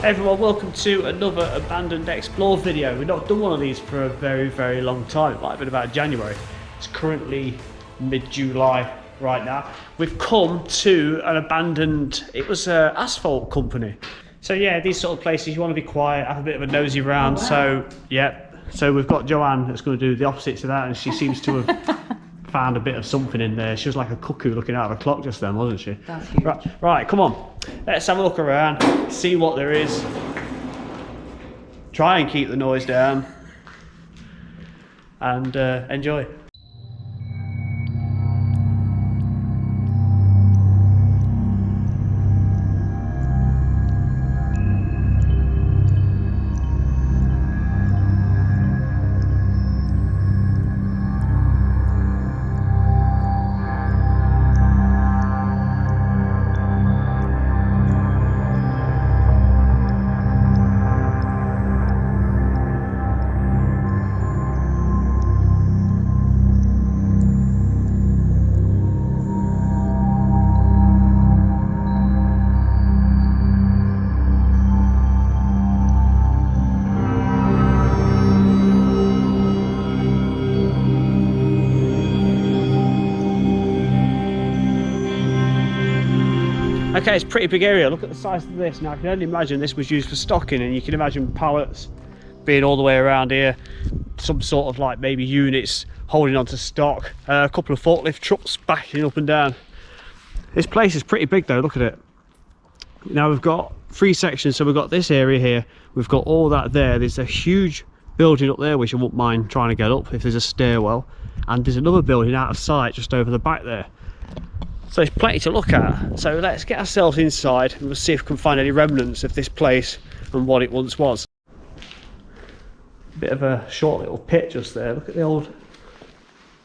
Hey everyone, welcome to another Abandoned Explore video. We've not done one of these for a very long time. It might have been about January. It's currently mid-July right now. We've come to an abandoned, it was an asphalt company. So yeah, these sort of places you want to be quiet, have a bit of a nosy round. Oh, wow. So yeah, so we've got Joanne that's going to do the opposite to that, and she seems to have found a bit of something in there. She was like a cuckoo looking out of a clock just then, wasn't she? That's huge. Right, come on. Let's have a look around, see what there is. Try and keep the noise down. And enjoy. Okay, it's a pretty big area. Look at the size of this. Now I can only imagine this was used for stocking, and you can imagine pallets being all the way around here, some sort of like maybe units holding on to stock, a couple of forklift trucks backing up and down. This place is pretty big though, look at it. Now we've got three sections, so we've got this area here, we've got all that there, there's a huge building up there which I wouldn't mind trying to get up if there's a stairwell, and there's another building out of sight just over the back there. So there's plenty to look at. So let's get ourselves inside and we'll see if we can find any remnants of this place and what it once was. Bit of a short little pit just there. Look at the old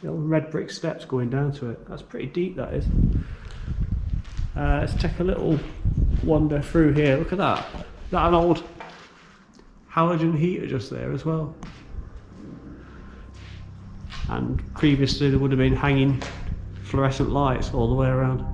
red brick steps going down to it. That's pretty deep, that is. Let's take a little wander through here. Look at that. Is that an old halogen heater just there as well? And previously there would have been hanging fluorescent lights all the way around.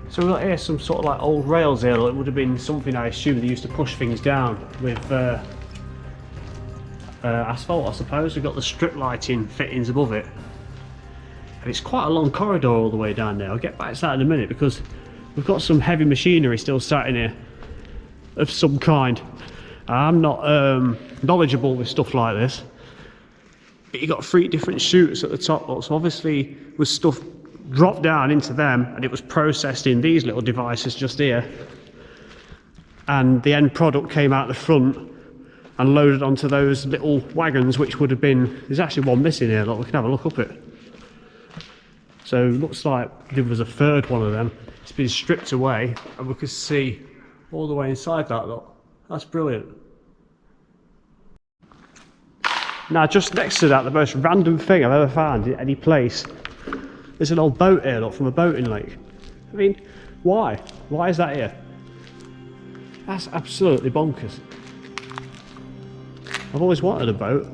So we've got here some sort of like old rails here. It would have been something, I assume, they used to push things down with asphalt, I suppose. We've got the strip lighting fittings above it. And it's quite a long corridor all the way down there. I'll get back to that in a minute because we've got some heavy machinery still sat in here of some kind. I'm not knowledgeable with stuff like this. But you've got three different chutes at the top, so obviously with stuff dropped down into them and it was processed in these little devices just here, and the end product came out the front and loaded onto those little wagons, which would have been, there's actually one missing here, look, we can have a look up it. So it looks like there was a third one of them. It's been stripped away and we can see all the way inside that, look. That's brilliant. Now just next to that, the most random thing I've ever found in any place, there's an old boat here, look, from a boating lake. I mean, why? Why is that here? That's absolutely bonkers. I've always wanted a boat.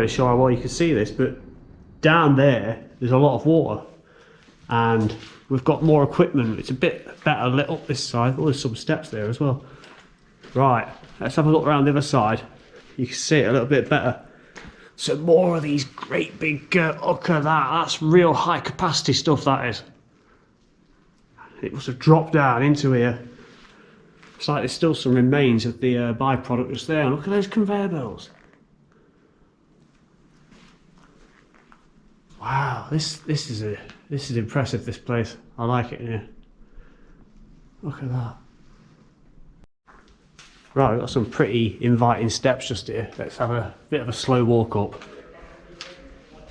really sure how well you can see this, but down there's a lot of water, and we've got more equipment. It's a bit better lit up this side. Oh, there's some steps there as well. Right, let's have a look around the other side. You can see it a little bit better. So more of these great big, look at that, that's real high capacity stuff, that is. It must have dropped down into here. It's like there's still some remains of the byproduct just there. Look at those conveyor belts. Wow, this is impressive, this place. I like it in here. Look at that. Right, we've got some pretty inviting steps just here. Let's have a bit of a slow walk up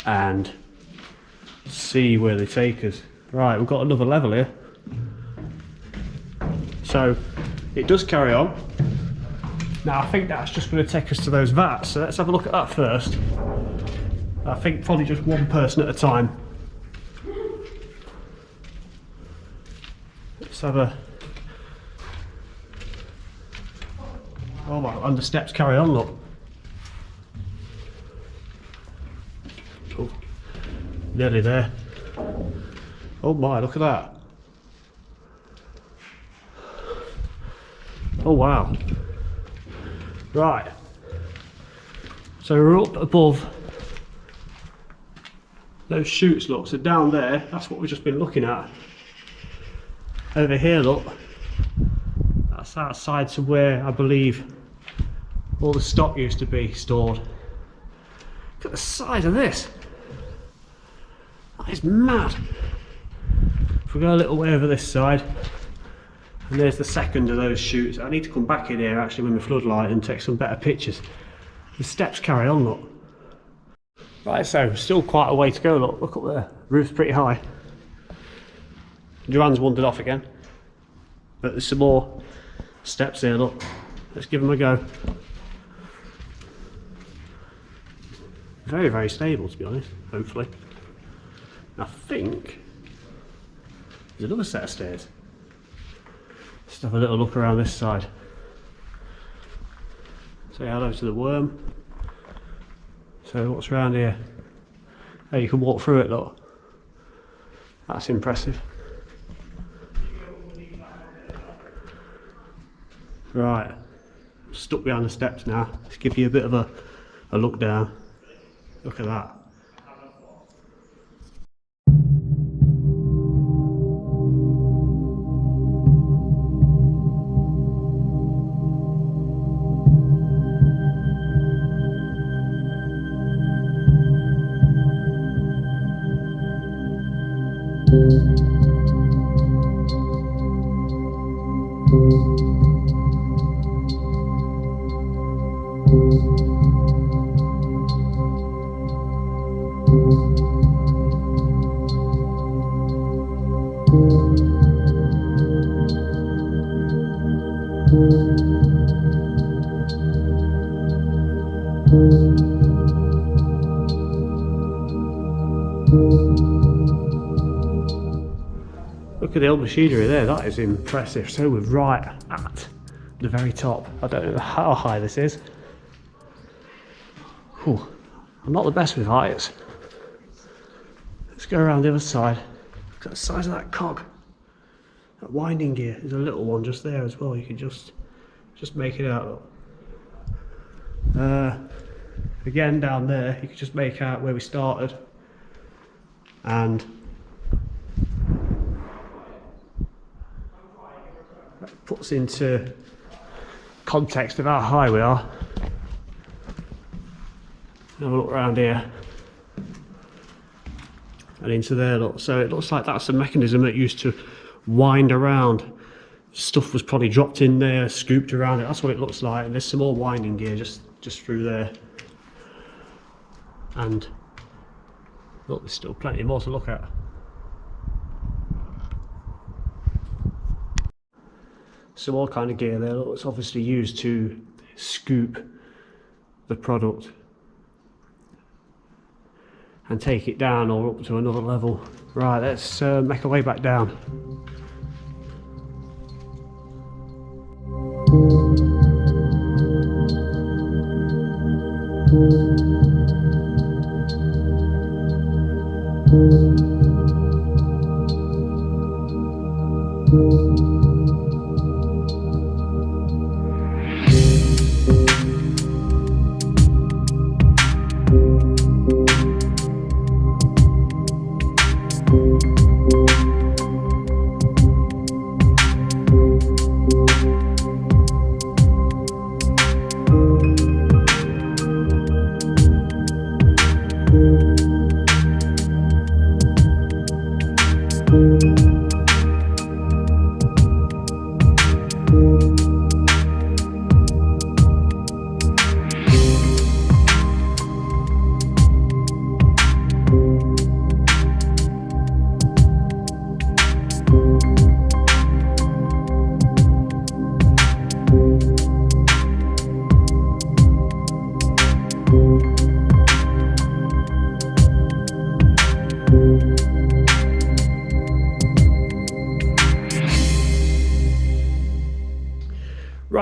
and see where they take us. Right, we've got another level here. So it does carry on. Now I think that's just going to take us to those vats, so let's have a look at that first. I think probably just one person at a time. Let's have a... Oh my, and the steps carry on, look. Oh, nearly there. Oh my, look at that. Oh wow. Right. So we're up above those chutes, look. So down there, that's what we've just been looking at. Over here, look. That's outside to where I believe all the stock used to be stored. Look at the size of this. That is mad. If we go a little way over this side, and there's the second of those chutes. I need to come back in here actually with my floodlight and take some better pictures. The steps carry on, look. Right, so still quite a way to go, look. Look up there. Roof's pretty high. Joanne's wandered off again. But there's some more steps here, look. Let's give them a go. Very, very stable, to be honest, hopefully. I think there's another set of stairs. Let's have a little look around this side. Say hello to the worm. So what's around here? Oh, you can walk through it, look. That's impressive. Right, I'm stuck behind the steps now. Let's give you a bit of a look down. Look at that. Look at the old machinery there, that is impressive. So we're right at the very top. I don't know how high this is. Whew. I'm not the best with heights. Let's go around the other side. Look at the size of that cog. That winding gear, there's a little one just there as well. You can just make it out. Again down there, you can just make out where we started. And that puts into context of how high we are. Have a look around here and into there, look. So it looks like that's a mechanism that used to wind around. Stuff was probably dropped in there, scooped around it. That's what it looks like. And there's some more winding gear just through there. And look, there's still plenty more to look at. Some more kind of gear there. Look, it's obviously used to scoop the product and take it down or up to another level. Right, let's make our way back down.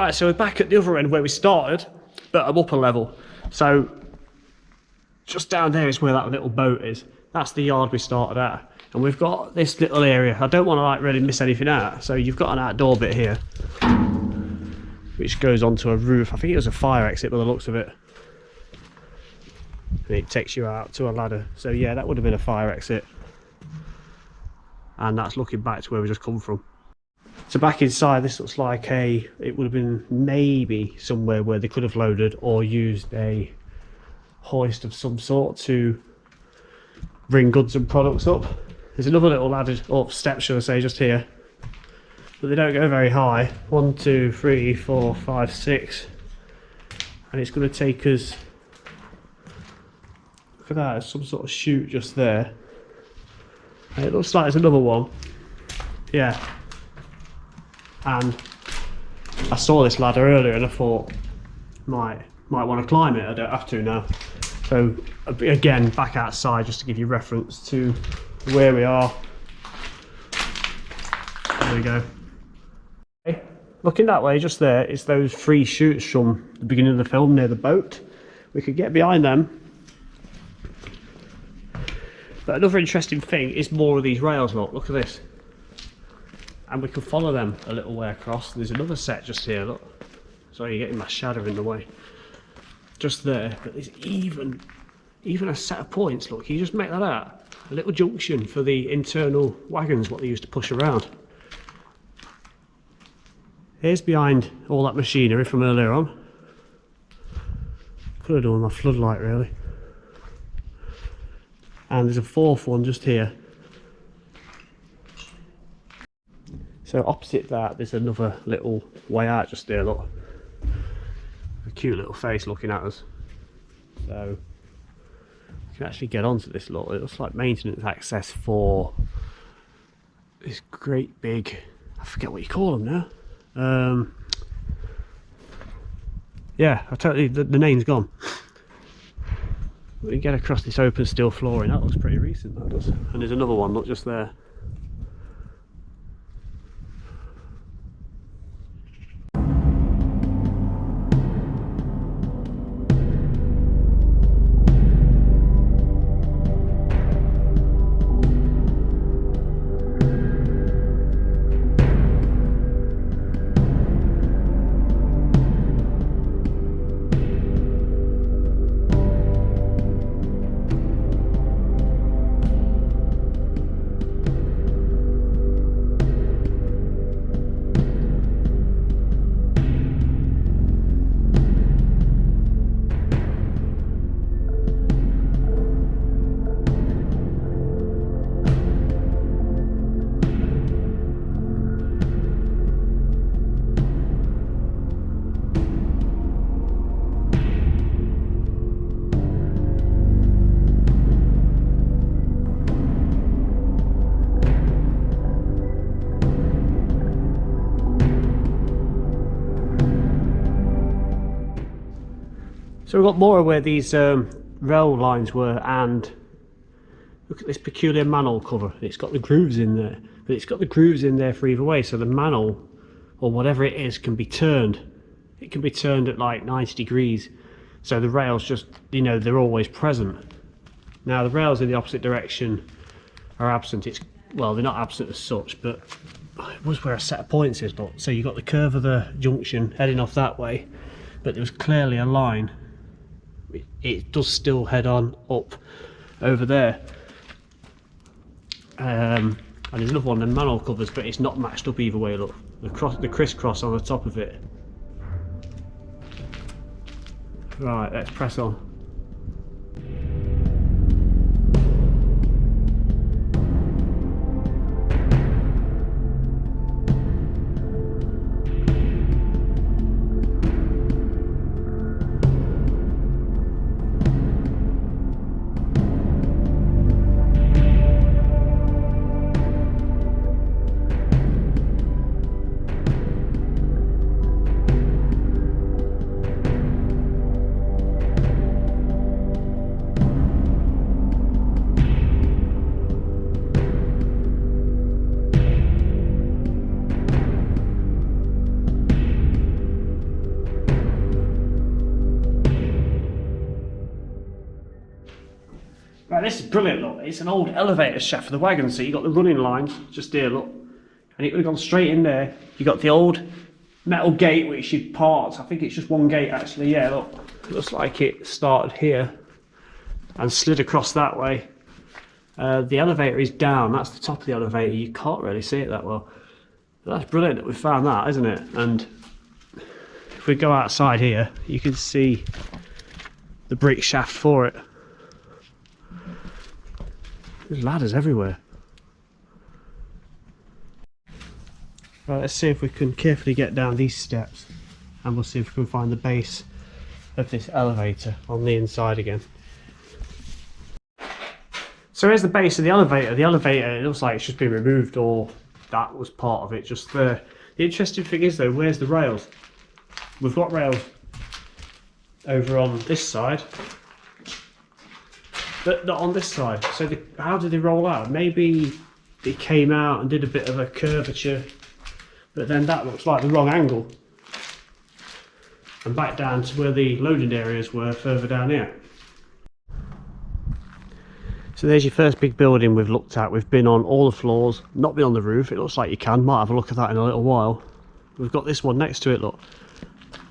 Right, so we're back at the other end where we started, but at upper level. So just down there is where that little boat is. That's the yard we started at. And we've got this little area. I don't want to like really miss anything out. So you've got an outdoor bit here, which goes onto a roof. I think it was a fire exit by the looks of it. And it takes you out to a ladder. So yeah, that would have been a fire exit. And that's looking back to where we just come from. So back inside, this looks like it would have been maybe somewhere where they could have loaded or used a hoist of some sort to bring goods and products up. There's another little ladder, or step should I say, just here. But they don't go very high. 1, 2, 3, 4, 5, 6. And it's going to take us, look at that, there's some sort of chute just there. And it looks like there's another one. Yeah. And I saw this ladder earlier and I thought might want to climb it. I don't have to now. So again, back outside just to give you reference to where we are. There we go. Okay. Looking that way, just there, it's those 3 chutes from the beginning of the film near the boat. We could get behind them. But another interesting thing is more of these rails. Look at this. And we can follow them a little way across. There's another set just here, look. Sorry, you're getting my shadow in the way. Just there, but there's even a set of points, look, you just make that out. A little junction for the internal wagons, what they used to push around. Here's behind all that machinery from earlier on. Could have done with my floodlight, really. And there's a 4th one just here. So opposite that, there's another little way out just there, look. A cute little face looking at us. So you can actually get onto this, look. It looks like maintenance access for this great big, I forget what you call them now. Yeah, I totally, the name's gone. We get across this open steel flooring, that looks pretty recent, that does. And there's another one, look, just there. So we've got more of where these rail lines were, and look at this peculiar manhole cover. It's got the grooves in there, but it's got the grooves in there for either way, so the manhole, or whatever it is, can be turned. It can be turned at like 90 degrees, so the rails just, you know, they're always present. Now the rails in the opposite direction are absent. It's, well, they're not absent as such, but it was where a set of points is. Look, so you got the curve of the junction heading off that way, but there was clearly a line. It does still head on up over there. And there's another one, the manhole covers, but it's not matched up either way. Look, the crisscross on the top of it. Right, let's press on. Right, this is brilliant, look. It's an old elevator shaft for the wagon, so you got the running line just here, look. And it would have gone straight in there. You got the old metal gate which you'd parked. I think it's just one gate actually, yeah, look. It looks like it started here and slid across that way. The elevator is down, that's the top of the elevator. You can't really see it that well. But that's brilliant that we found that, isn't it? And if we go outside here, you can see the brick shaft for it. There's ladders everywhere. Right, let's see if we can carefully get down these steps and we'll see if we can find the base of this elevator on the inside again. So here's the base of the elevator. The elevator, it looks like it's just been removed, or that was part of it just there. The interesting thing is though, where's the rails? We've got rails over on this side, but not on this side. So how did they roll out? Maybe they came out and did a bit of a curvature, but then that looks like the wrong angle. And back down to where the loading areas were further down here. So there's your first big building we've looked at. We've been on all the floors, not been on the roof. It looks like you can. Might have a look at that in a little while. We've got this one next to it, look.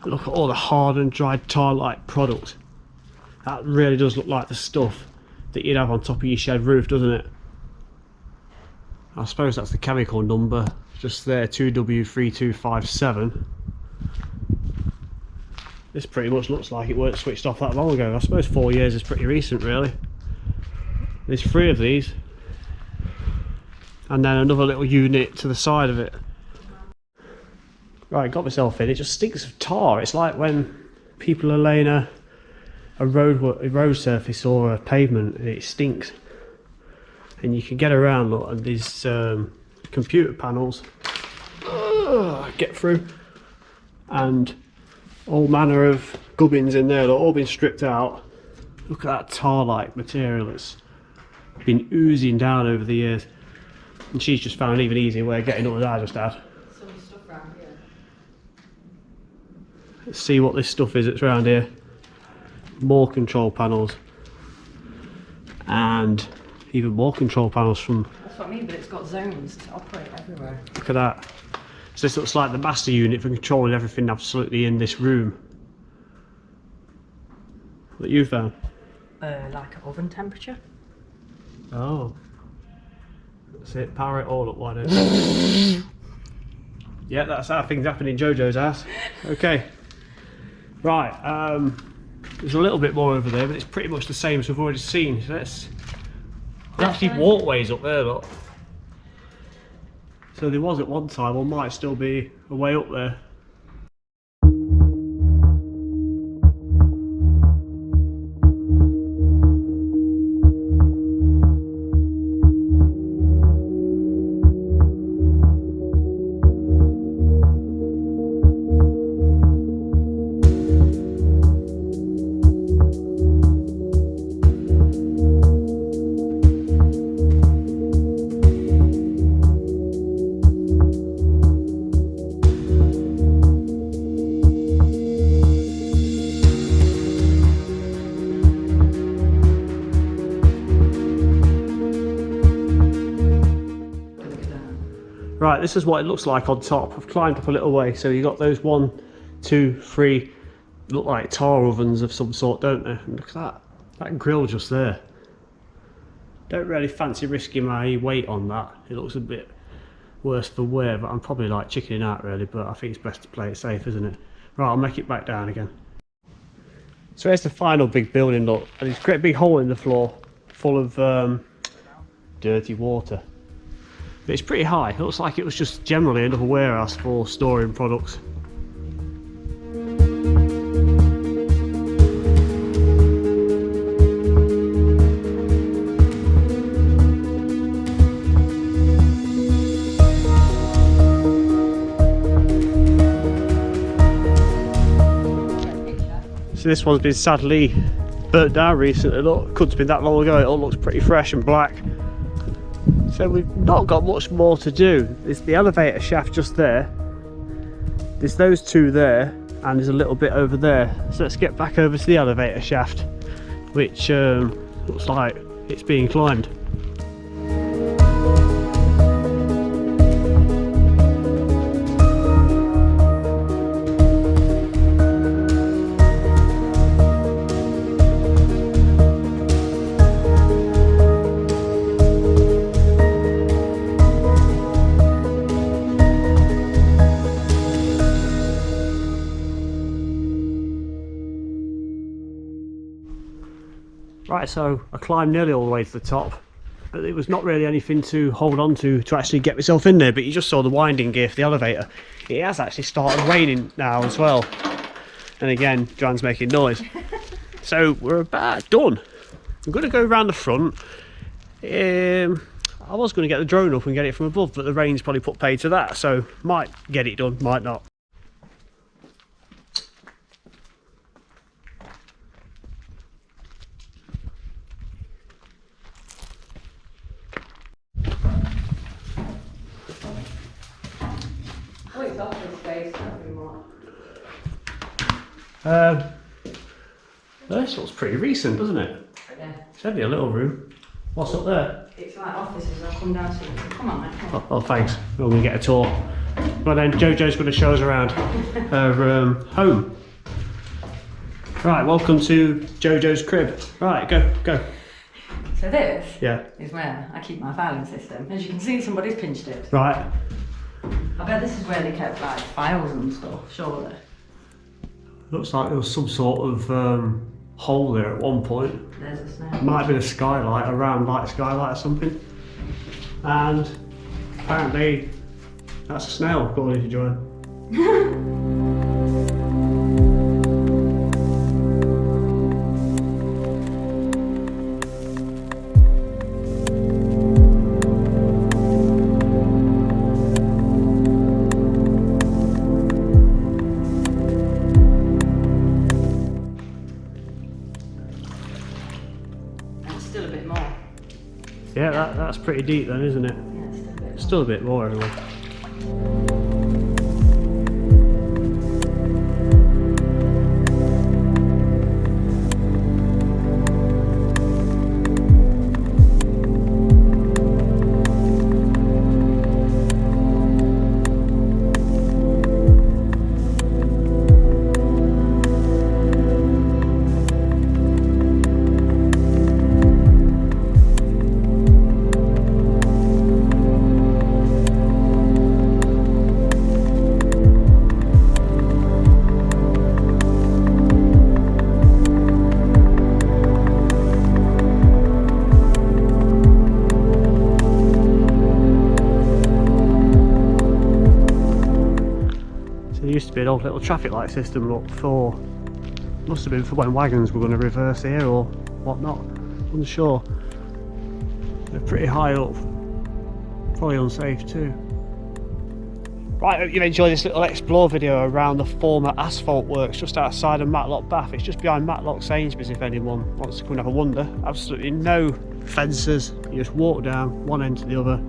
Look at all the hardened, dried tar-like product. That really does look like the stuff that you'd have on top of your shed roof, doesn't it? I suppose that's the chemical number just there, 2W3257. This pretty much looks like it weren't switched off that long ago. I suppose 4 years is pretty recent, really. There's 3 of these, and then another little unit to the side of it. Right, got myself in. It just stinks of tar. It's like when people are laying a road surface or a pavement, and it stinks. And you can get around, look, and these computer panels get through, and all manner of gubbins in there. They've all been stripped out. Look at that tar-like material that's been oozing down over the years. And she's just found an even easier way of getting up than I just had. Some stuff around here. Let's see what this stuff is that's around here. More control panels. And even more control panels from... That's what I mean, but it's got zones to operate everywhere. Look at that. So this looks like the master unit for controlling everything absolutely in this room. That you found? Like oven temperature. Oh. That's it, power it all up, why don't you? Yeah, that's how things happen in Jojo's house. Okay. Right, there's a little bit more over there, but it's pretty much the same as we've already seen. So there's actually walkways up there, look. So there was at one time, or might still be a way up there. Right, this is what it looks like on top. I've climbed up a little way, so you got those 1, 2, 3, look like tar ovens of some sort, don't they? And look at that grill just there. Don't really fancy risking my weight on that. It looks a bit worse for wear, but I'm probably like chickening out really, but I think it's best to play it safe, isn't it? Right, I'll make it back down again. So here's the final big building look, and it's a great big hole in the floor full of dirty water. But it's pretty high. It looks like it was just generally another warehouse for storing products. So this one's been sadly burnt down recently. Look, couldn't have been that long ago. It all looks pretty fresh and black. So we've not got much more to do. There's the elevator shaft just there. There's those two there, and there's a little bit over there. So let's get back over to the elevator shaft, which looks like it's being climbed. Right, so I climbed nearly all the way to the top, but it was not really anything to hold on to actually get myself in there, but you just saw the winding gear for the elevator. It has actually started raining now as well, and again Joanne's making noise. So we're about done. I'm going to go around the front. I was going to get the drone up and get it from above, but the rain's probably put paid to that, so might get it done, might not. This looks pretty recent, doesn't it? Yeah. It's only a little room. What's up there? It's like offices. I'll come down to it. Come on, mate. Come on. Oh, thanks. We're going to get a tour. Well then, Jojo's going to show us around her home. Right, welcome to Jojo's crib. Right, go. So this Yeah. is where I keep my filing system. As you can see, somebody's pinched it. Right. I bet this is where they kept like files and stuff, surely. Looks like there was some sort of hole there at one point. There's a snail. Might have been a skylight, a round light skylight or something. And apparently that's a snail, according to Joanne. Yeah, that's pretty deep then, isn't it? Yeah, still a bit more anyway. There used to be an old little traffic light system up for, must have been for when wagons were going to reverse here or whatnot, unsure. They're pretty high up, probably unsafe too. Right, I hope you've enjoyed this little explore video around the former asphalt works just outside of Matlock, Bath. It's just behind Matlock Sainsbury's if anyone wants to come and have a wander. Absolutely no fences, you just walk down one end to the other.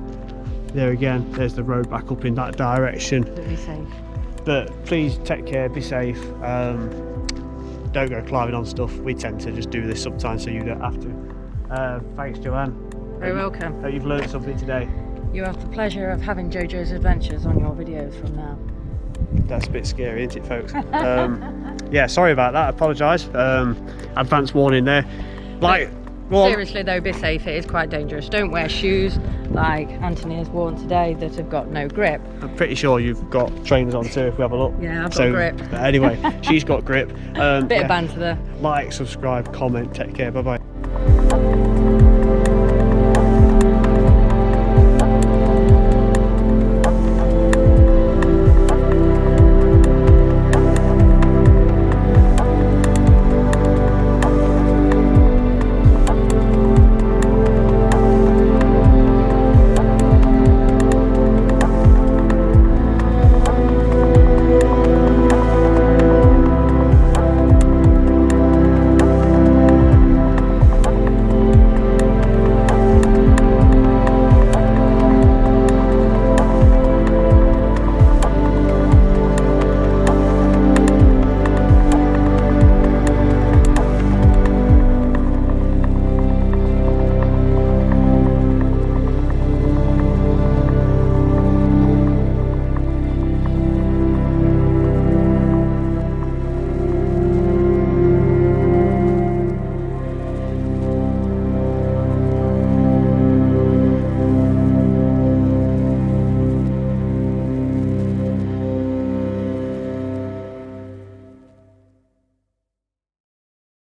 There again, there's the road back up in that direction. Be safe. But please take care, be safe, don't go climbing on stuff. We tend to just do this sometimes so you don't have to. Thanks Joanne. Very welcome. Hope you've learned something today. You have the pleasure of having JoJo's Adventures on your videos from now. That's a bit scary, isn't it, folks? Yeah, sorry about that. I apologise. Advance warning there. Like, well, seriously though, be safe. It is quite dangerous. Don't wear shoes like Anthony has worn today that have got no grip. I'm pretty sure you've got trainers on too if we have a look. Yeah, I've got grip. Anyway, she's got grip. Bit of banter there. Like, subscribe, comment, take care, bye bye.